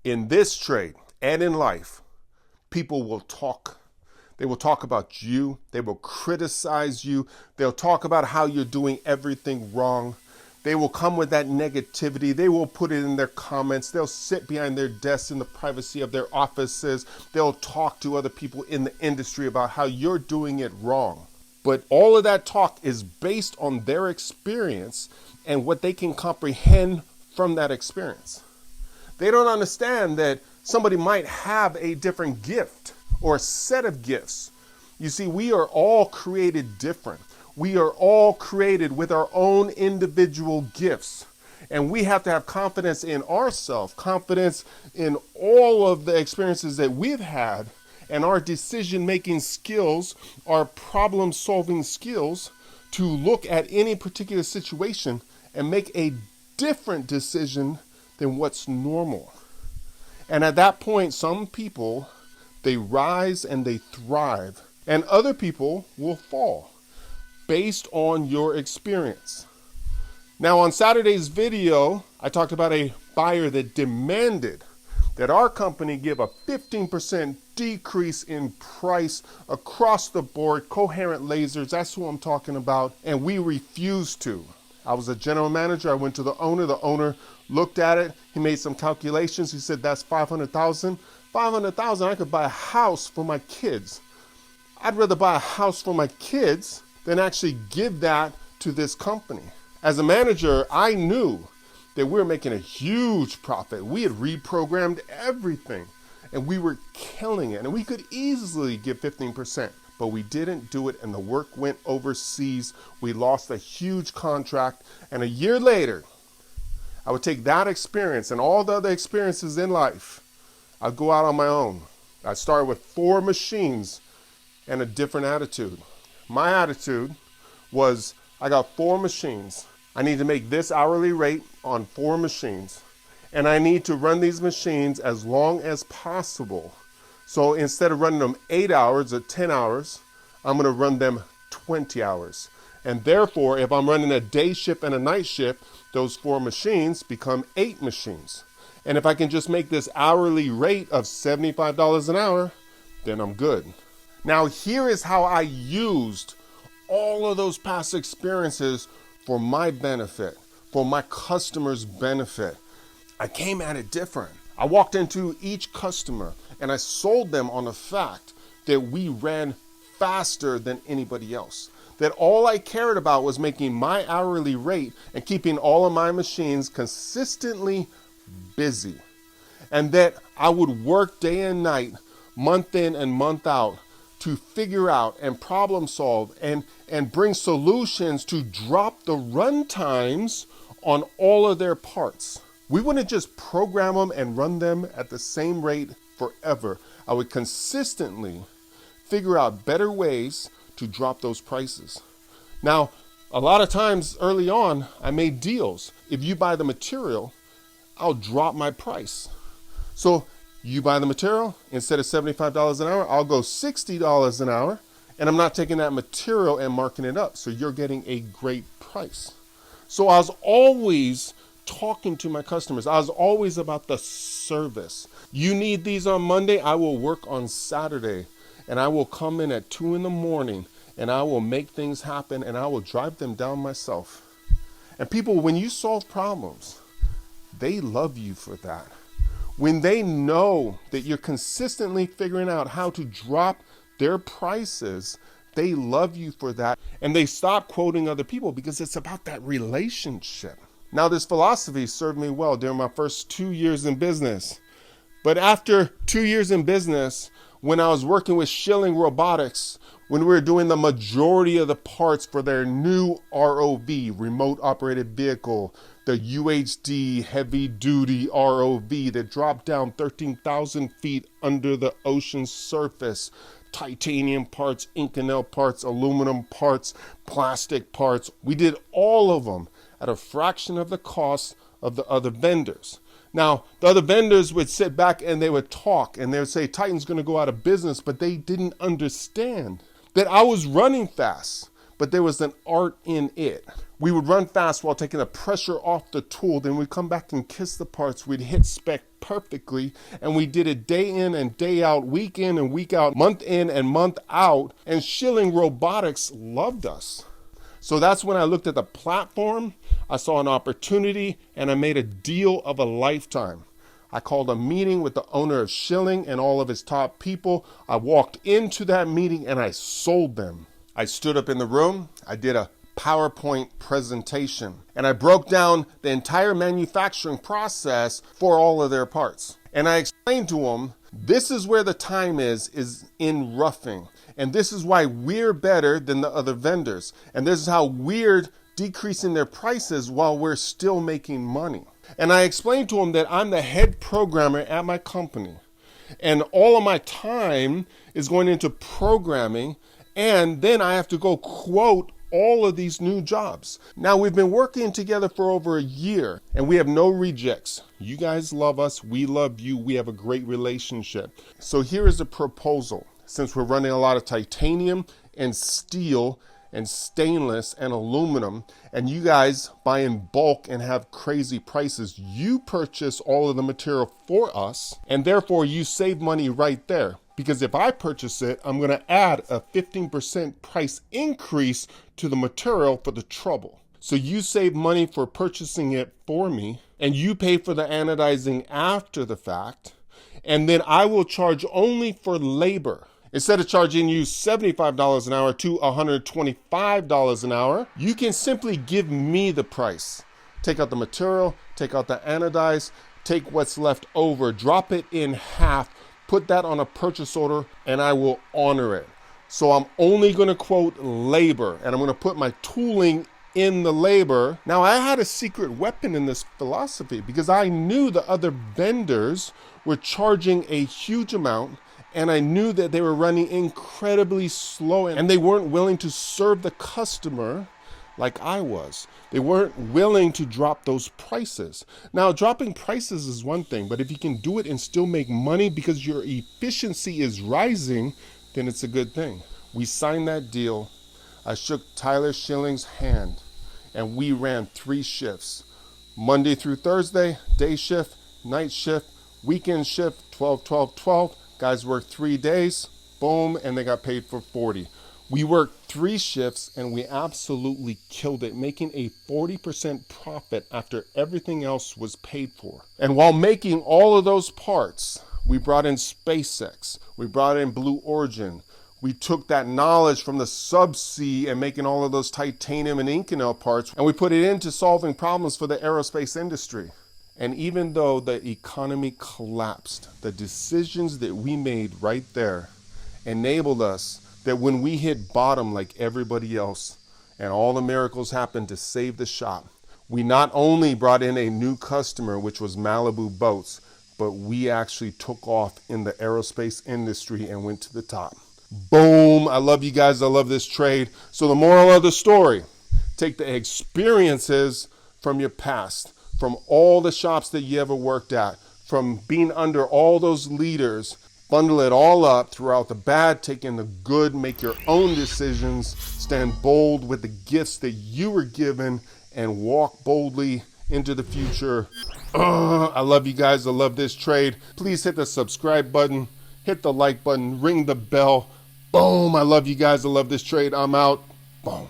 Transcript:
In this trade and in life, people will talk. They will talk about you. They will criticize you. They'll talk about how you're doing everything wrong. They will come with that negativity. They will put it in their comments. They'll sit behind their desks in the privacy of their offices. They'll talk to other people in the industry about how you're doing it wrong. But all of that talk is based on their experience and what they can comprehend from that experience. They don't understand that somebody might have a different gift or a set of gifts. You see, we are all created different. We are all created with our own individual gifts. And we have to have confidence in ourselves, confidence in all of the experiences that we've had, and our decision-making skills, our problem-solving skills, to look at any particular situation and make a different decision than what's normal. And at that point, some people, they rise and they thrive, and other people will fall based on your experience. Now, on Saturday's video, I talked about a buyer that demanded that our company give a 15% decrease in price across the board, coherent lasers, that's who I'm talking about, and we refused to. I was a general manager. I went to the owner looked at it, he made some calculations, he said that's $500,000. $500,000, I could buy a house for my kids. I'd rather buy a house for my kids than actually give that to this company. As a manager, I knew that we were making a huge profit. We had reprogrammed everything and we were killing it, and we could easily give 15%, but we didn't do it, and the work went overseas. We lost a huge contract, and a year later, I would take that experience and all the other experiences in life. I'd go out on my own. I started with 4 machines and a different attitude. My attitude was, I got 4 machines. I need to make this hourly rate on 4 machines. And I need to run these machines as long as possible. So instead of running them 8 hours or 10 hours, I'm gonna run them 20 hours. And therefore, if I'm running a day shift and a night shift, those 4 machines become 8 machines. And if I can just make this hourly rate of $75 an hour, then I'm good. Now, here is how I used all of those past experiences for my benefit, for my customers' benefit. I came at it different. I walked into each customer and I sold them on the fact that we ran faster than anybody else. That all I cared about was making my hourly rate and keeping all of my machines consistently busy. And that I would work day and night, month in and month out, to figure out and problem solve and bring solutions to drop the run times on all of their parts. We wouldn't just program them and run them at the same rate forever. I would consistently figure out better ways to drop those prices. Now, a lot of times early on, I made deals. If you buy the material, I'll drop my price. So you buy the material, instead of $75 an hour, I'll go $60 an hour, and I'm not taking that material and marking it up. So you're getting a great price. So I was always talking to my customers. I was always about the service. You need these on Monday, I will work on Saturday. And I will come in at 2 in the morning and I will make things happen and I will drive them down myself. And people, when you solve problems, they love you for that. When they know that you're consistently figuring out how to drop their prices, they love you for that. And they stop quoting other people because it's about that relationship. Now, this philosophy served me well during my first 2 years in business. But after 2 years in business, when I was working with Schilling Robotics, when we were doing the majority of the parts for their new ROV, remote operated vehicle, the UHD heavy duty ROV that dropped down 13,000 feet under the ocean surface, titanium parts, Inconel parts, aluminum parts, plastic parts. We did all of them at a fraction of the cost of the other vendors. Now, the other vendors would sit back and they would talk and they would say, Titan's going to go out of business, but they didn't understand that I was running fast, but there was an art in it. We would run fast while taking the pressure off the tool. Then we'd come back and kiss the parts. We'd hit spec perfectly. And we did it day in and day out, week in and week out, month in and month out. And Schilling Robotics loved us. So that's when I looked at the platform, I saw an opportunity, and I made a deal of a lifetime. I called a meeting with the owner of Schilling and all of his top people. I walked into that meeting and I sold them. I stood up in the room, I did a PowerPoint presentation, and I broke down the entire manufacturing process for all of their parts. And I explained to them, this is where the time is in roughing. And this is why we're better than the other vendors. And this is how we're decreasing their prices while we're still making money. And I explained to them that I'm the head programmer at my company. And all of my time is going into programming. And then I have to go quote all of these new jobs. Now, we've been working together for over a year and we have no rejects. You guys love us. We love you. We have a great relationship. So here is a proposal. Since we're running a lot of titanium and steel and stainless and aluminum, and you guys buy in bulk and have crazy prices, you purchase all of the material for us, and therefore you save money right there. Because if I purchase it, I'm going to add a 15% price increase to the material for the trouble. So you save money for purchasing it for me, and you pay for the anodizing after the fact, and then I will charge only for labor. Instead of charging you $75 an hour to $125 an hour, you can simply give me the price. Take out the material, take out the anodize, take what's left over, drop it in half, put that on a purchase order, and I will honor it. So I'm only going to quote labor, and I'm going to put my tooling in the labor. Now, I had a secret weapon in this philosophy because I knew the other vendors were charging a huge amount, and I knew that they were running incredibly slow, and they weren't willing to serve the customer like I was. They weren't willing to drop those prices. Now, dropping prices is one thing, but if you can do it and still make money because your efficiency is rising, then it's a good thing. We signed that deal. I shook Tyler Schilling's hand, and we ran 3 shifts. Monday through Thursday, day shift, night shift, weekend shift, 12, 12, 12. Guys worked 3 days, boom, and they got paid for 40. We worked 3 shifts and we absolutely killed it, making a 40% profit after everything else was paid for. And while making all of those parts, we brought in SpaceX, we brought in Blue Origin. We took that knowledge from the subsea and making all of those titanium and Inconel parts, and we put it into solving problems for the aerospace industry. And even though the economy collapsed, the decisions that we made right there enabled us that when we hit bottom like everybody else and all the miracles happened to save the shop, we not only brought in a new customer, which was Malibu Boats, but we actually took off in the aerospace industry and went to the top. Boom. I love you guys. I love this trade. So the moral of the story, take the experiences from your past, from all the shops that you ever worked at, from being under all those leaders, bundle it all up throughout the bad, take in the good, make your own decisions, stand bold with the gifts that you were given, and walk boldly into the future. I love you guys. I love this trade. Please hit the subscribe button, hit the like button, ring the bell. Boom. I love you guys. I love this trade. I'm out. Boom.